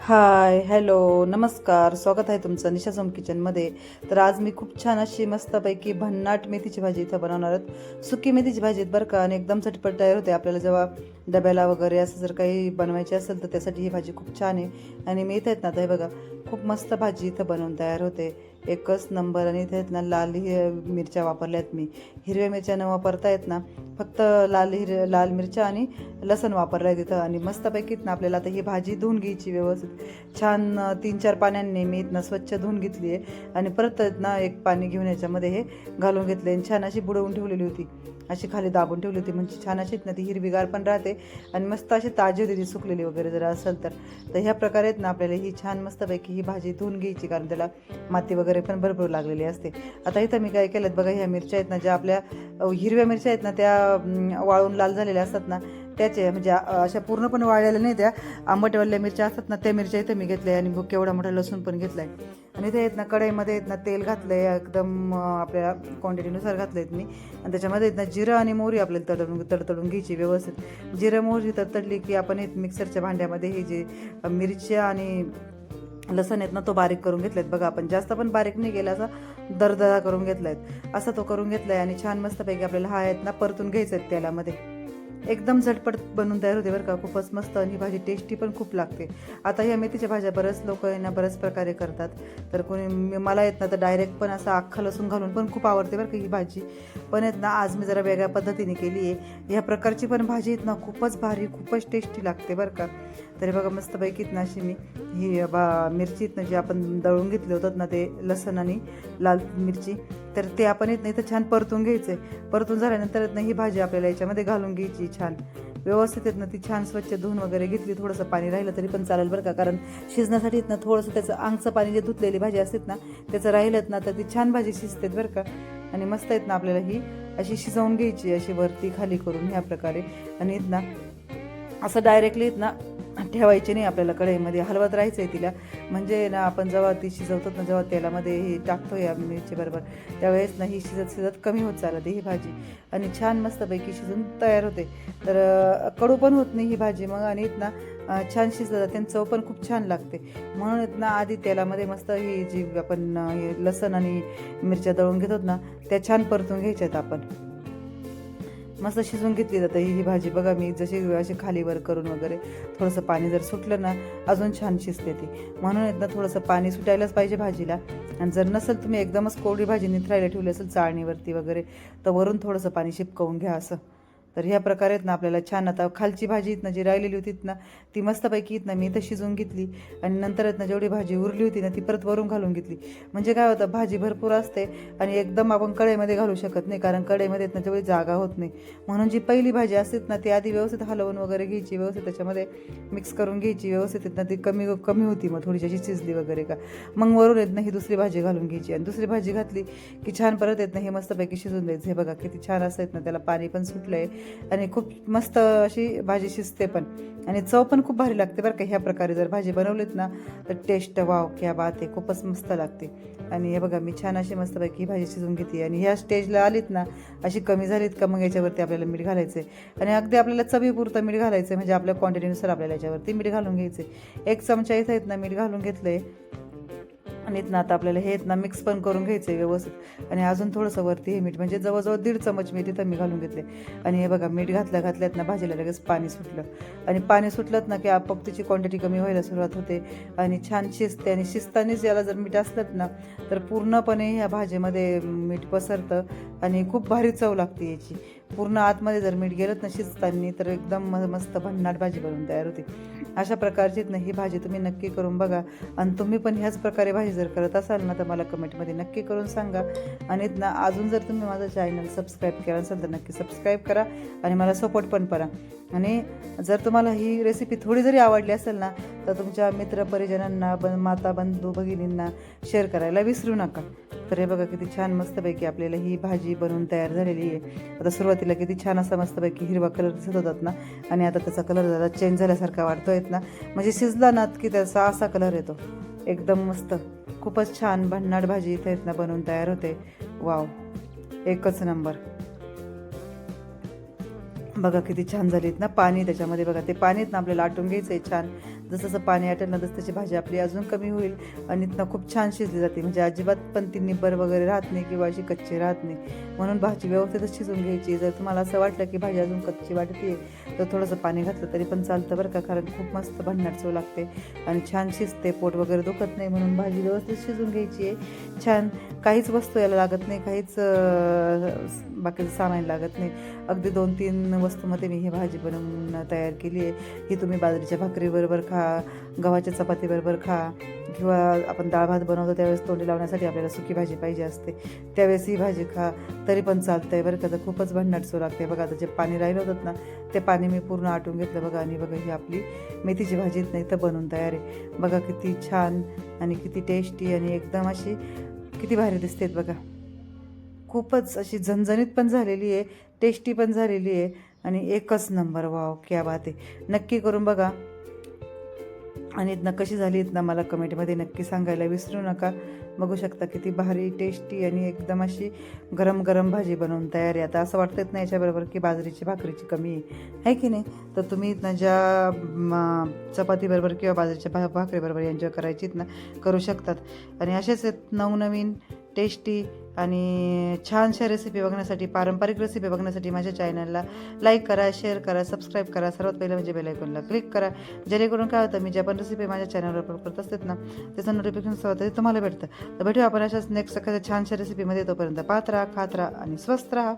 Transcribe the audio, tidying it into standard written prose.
हाय, hello, नमस्कार. स्वागत आहे तुमचं निशा सोम किचनमध्ये. तर आज मी खूप छान अशी मस्तपैकी भन्नाट मेथीची भाजी इथं बनवणार आहोत. सुकी मेथीची भाजी बरं का, आणि एकदम झटपट तयार होते. आपल्याला जेव्हा डब्याला वगैरे असं जर काही बनवायची असेल तर त्यासाठी ही भाजी खूप छान आहे. आणि मी इथं आहेत ना, आता हे बघा खूप मस्त भाजी इथं बनवून तयार होते, एकच नंबर. आणि इथे आहेत ना लाल मिरच्या वापरल्यात मी. हिरव्या मिरच्या न वापरता आहेत ना, फक्त लाल मिरच्या आणि लसण वापरलं आहे तिथं. आणि मस्तपैकीत ना आपल्याला आता ही भाजी धुवून घ्यायची व्यवस्थित छान. 3-4 पाण्याने मी इथनं स्वच्छ धुवून घेतली आहे. आणि परत ना एक पाणी घेऊन याच्यामध्ये हे घालून घेतले आणि छान अशी बुडवून ठेवलेली होती, अशी खाली दाबून ठेवली होती. म्हणजे छान अशीच ना ती हिरवीगार पण राहते आणि मस्त अशी ताजी होती ती, सुकलेली वगैरे जर असेल तर ह्या प्रकारे ना आपल्याला ही छान मस्तपैकी ही भाजी धुवून घ्यायची, कारण त्याला माती वगैरे पण भरपूर लागलेली असते. आता इथं मी काय केलं बघा, ह्या मिरच्या आहेत ना, ज्या आपल्या हिरव्या मिरच्या आहेत ना त्या वाळून लाल झालेल्या असतात ना, त्याचे म्हणजे अशा पूर्णपणे वाळलेल्या नाही, त्या आंबटवाल्या मिरच्या असतात ना, त्या मिरच्या इथं मी घेतल्या. आणि केवढा मोठा लसूण पण घेतलाय. आणि इथे आहेत ना कढईमध्ये आहेत ना तेल घातलंय, एकदम आपल्या क्वांटिटीनुसार घातलंय मी. आणि त्याच्यामध्ये आहेत ना जिरं आणि मोहरी आपल्याला तडतडून घ्यायची व्यवस्थित. जिरं मोहरी तडतडली की आपण एक मिक्सरच्या भांड्यामध्ये ही जी मिरच्या आणि लसण आहेत ना तो बारीक करून घेतलायत बघा. आपण जास्त पण बारीक नाही केला, असा दरदरा करून घेतलायत, असा तो करून घेतलाय. आणि छान मस्तपैकी आपल्याला हा आहेत ना परतून घ्यायचं आहेत तेलामध्ये. एकदम झटपट बनवून तयार होते बरं का, खूपच मस्त. आणि ही भाजी टेस्टी पण खूप लागते. आता ह्या मेथीच्या भाज्या बरेच लोक यांना बऱ्याच प्रकारे करतात. तर कोणी मला येत ना तर डायरेक्ट पण असं अख्खं लसूण घालून पण खूप आवडते बरं का ही भाजी. पण आहेत ना आज मी जरा वेगळ्या पद्धतीने केली आहे. ह्या प्रकारची पण भाजी आहेत ना खूपच भारी, खूपच टेस्टी लागते बरं का. तरी बघा मस्तपैकीत ना अशी मी ही मिरचीत ना जे आपण दळून घेतले होतात ना, ते लसण आणि लाल मिरची, तर ते आपण येत नाही तर छान परतून घ्यायचं आहे. परतून झाल्यानंतर येत ना ही भाजी आपल्याला याच्यामध्ये घालून घ्यायची छान व्यवस्थित. येत ना ती छान स्वच्छ धुवून वगैरे घेतली. थोडंसं पाणी राहिलं तरी पण चालेल बरं का, कारण शिजण्यासाठी येत ना थोडंसं त्याचं अंगचं पाणी जे धुतलेली भाजी असतात ना त्याचं राहिलं ना तर ती छान भाजी शिजते बरं का. आणि मस्त येत ना आपल्याला ही अशी शिजवून घ्यायची, अशी वरती खाली करून ह्या प्रकारे. आणि येत ना असं डायरेक्टली येत ना ठेवायची नाही, आपल्याला कढईमध्ये हलवत राहायचं आहे तिला. म्हणजे ना आपण जेव्हा ती शिजवतात ना, जेव्हा तेलामध्ये ही टाकतो या मिरची बरोबर, त्यावेळेस ना ही शिजत शिजत कमी होत चालते ही भाजी. आणि छान मस्तपैकी शिजून तयार होते. तर कडू पण होत नाही ही भाजी मग. आणि ना छान शिजलं जाते आणि चव पण खूप छान लागते. म्हणून ना आधी तेलामध्ये मस्त ही जी आपण लसण आणि मिरच्या दळून घेतो ना त्या छान परतून घ्यायच्यात आपण. मस्त शिजवून घेतली जाते ही भाजी बघा. मी जशी अशी खालीवर करून वगैरे थोडंसं पाणी जर सुटलं ना अजून छान शिजते ती. म्हणून येत ना थोडंसं पाणी सुटायलाच पाहिजे भाजीला. आणि जर नसेल तुम्ही एकदमच कोरडी भाजी निथरायला ठेवली असेल चाळणीवरती वगैरे, तर वरून थोडंसं पाणी शिपकवून घ्या असं. तर ह्या प्रकारे ना आपल्याला छान. आता खालची भाजी ना जी राहिलेली होती ना ती मस्तपैकी ना मी इथं शिजवून घेतली. आणि नंतर ना जेवढी भाजी उरली होती ना ती परत वरून घालून घेतली. म्हणजे काय होतं, भाजी भरपूर असते आणि एकदम आपण कढईमध्ये घालू शकत नाही, कारण कढईमध्ये ना तेवढी जागा होत नाही. म्हणून जी पहिली भाजी असते ना ती आधी व्यवस्थित हलवून वगैरे घ्यायची, व्यवस्थित त्याच्यामध्ये मिक्स करून घ्यायची व्यवस्थित. ना ती कमी कमी होती मग थोडीशी अशी शिजली वगैरे का, मग वरून येत ना ही दुसरी भाजी घालून घ्यायची. आणि दुसरी भाजी घातली की छान परत येत ना हे मस्तपैकी शिजून द्यायचं. हे बघा किती छान असं येत ना, त्याला पाणी पण सुटलं आहे आणि खूप मस्त अशी भाजी शिजते पण. आणि चव पण खूप भारी लागते बरं का. ह्या प्रकारे जर भाजी बनवलीत ना तर टेस्ट वाव क्या बात आहे, खूपच मस्त लागते. आणि हे बघा मी छान अशी मस्तपैकी भाजी शिजवून घेते. आणि ह्या स्टेजला आलीत ना अशी कमी झालीत का मग याच्यावरती आपल्याला मीठ घालायचं आहे. आणि अगदी आपल्याला चवीपुरतं मीठ घालायचं आहे, म्हणजे आपल्या क्वांटिटीनुसार आपल्याला याच्यावरती मीठ घालून घ्यायचं आहे. 1 चमचा इथं आहेत ना मीठ घालून घेतलं आहे. आणि ना आता आपल्याला हे ना मिक्स पण करून घ्यायचं आहे व्यवस्थित. आणि अजून थोडंसं वरती हे मीठ, म्हणजे जवळजवळ 1.5 चमच मीठ इथं मी घालून घेतले. आणि हे बघा मीठ घातल्यात ना भाजीला लगेच पाणी सुटलं. आणि पाणी सुटलं ना की आपोआप तिची क्वांटिटी कमी व्हायला सुरुवात होते आणि छान शिजते. आणि शिजतानीच याला जर मीठ असलं ना तर पूर्णपणे ह्या भाजीमध्ये मीठ पसरतं आणि खूप भारी चव लागते याची. पूर्ण आतमध्ये जर मीठ गेलं ना शिजताना तर एकदम मस्त भन्नाट भाजी बनवून तयार होते. अशा प्रकारची ना ही भाजी तुम्ही नक्की करून बघा. आणि तुम्ही पण ह्याच प्रकारे भाजी जर करत असाल ना तर मला कमेंटमध्ये नक्की करून सांगा. आणि ना अजून जर तुम्ही माझं चॅनल सबस्क्राईब केलं असेल तर नक्की सबस्क्राईब करा आणि मला सपोर्ट पण करा. आणि जर तुम्हाला ही रेसिपी थोडी जरी आवडली असेल ना तर तुमच्या मित्र परिजनांना, माता बंधू भगिनींना शेअर करायला विसरू नका. तर हे बघा किती छान मस्तपैकी आपल्याला ही भाजी बनवून तयार झालेली आहे. आता सुरुवातीला किती छान असा मस्तपैकी हिरवा कलर दिसत होतात ना, आणि आता त्याचा कलर जरा चेंज झाल्यासारखा वाटतोय ना, म्हणजे शिजला ना की त्याचा असा कलर येतो एकदम मस्त. खूपच छान भन्नाट भाजी इथे ना बनवून तयार होते. वाव, एकच नंबर. बघा किती छान झालीत ना. पाणी त्याच्यामध्ये बघा, ते पाणीत ना आपल्याला आटून घ्यायचं आहे छान. जसं जसं पाणी आटेल ना तसं त्याची भाजी आपली अजून कमी होईल आणि ना खूप छान शिजली जाते. म्हणजे अजिबात पण ती निब्बर वगैरे राहत नाही किंवा अशी कच्ची राहत नाही. म्हणून भाजी व्यवस्थितच शिजून घ्यायची. जर तुम्हाला असं वाटलं की भाजी अजून कच्ची वाटते तर थोडंसं पाणी घातलं तरी पण चालतं बरं का, कारण खूप मस्त भन्नाट चव लागते आणि छान शिजते. पोट वगैरे दुखत नाही म्हणून भाजी व्यवस्थित शिजून घ्यायची आहे छान. काहीच वस्तू याला लागत नाही, काहीच बाकीचं सामान लागत नाही. अगदी 2-3 वस्तूमध्ये मी ही भाजी बनवून तयार केली आहे. ही तुम्ही बाजरीच्या भाकरीबरोबर खा, गव्हाच्या चपातीबरोबर खा किंवा आपण डाळ भात बनवतो त्यावेळेस तोंडी लावण्यासाठी आपल्याला सुकी भाजी पाहिजे असते, त्यावेळेस ही भाजी खा तरी पण चालतं आहे बरं का. तर खूपच भन्नाट चव लागते. बघा आता जे पाणी राहिलं होतं ना ते पाणी मी पूर्ण आटून घेतलं बघा. आणि बघा ही आपली मेथीची भाजी नाही तर बनवून तयार आहे. बघा किती छान आणि किती टेस्टी आणि एकदम अशी किती भारी दिसतेत बघा. खूपच अशी झणझणीत पण झालेली आहे, टेस्टी पण झालेली आहे आणि एकच नंबर. वाव क्या बात आहे. नक्की करून बघा आणि ना कशी झाली आहेत ना मला कमेंटमध्ये नक्की सांगायला विसरू नका. बघू शकता किती भारी टेस्टी आणि एकदम अशी गरम गरम भाजी बनवून तयार आहे. आता असं वाटतंच नाही याच्याबरोबर की बाजरीची भाकरीची कमी आहे की नाही. तर तुम्ही ना ज्या चपातीबरोबर किंवा बाजरीच्या भाकरीबरोबर एन्जॉय करायचीत ना करू शकतात. आणि असेच नवनवीन टेस्टी आणि छानशा रेसिपी बघण्यासाठी, पारंपरिक रेसिपी बघण्यासाठी माझ्या चॅनलला लाईक करा, शेअर करा, सबस्क्राईब करा. सर्वात पहिलं म्हणजे बेल आयकॉनला क्लिक करा, जेणेकरून काय होतं मी ज्या पण रेसिपी माझ्या चॅनलवर अपलोड करत असतात ना त्याचं नोटिफिकेशन सर्वात आधी तुम्हाला भेटतं. तर भेटूया आपण अशाच नेक्स्ट एखाद्या छानशा रेसिपीमध्ये. तोपर्यंत पाहत राहा, खात राहा आणि स्वस्त राहा.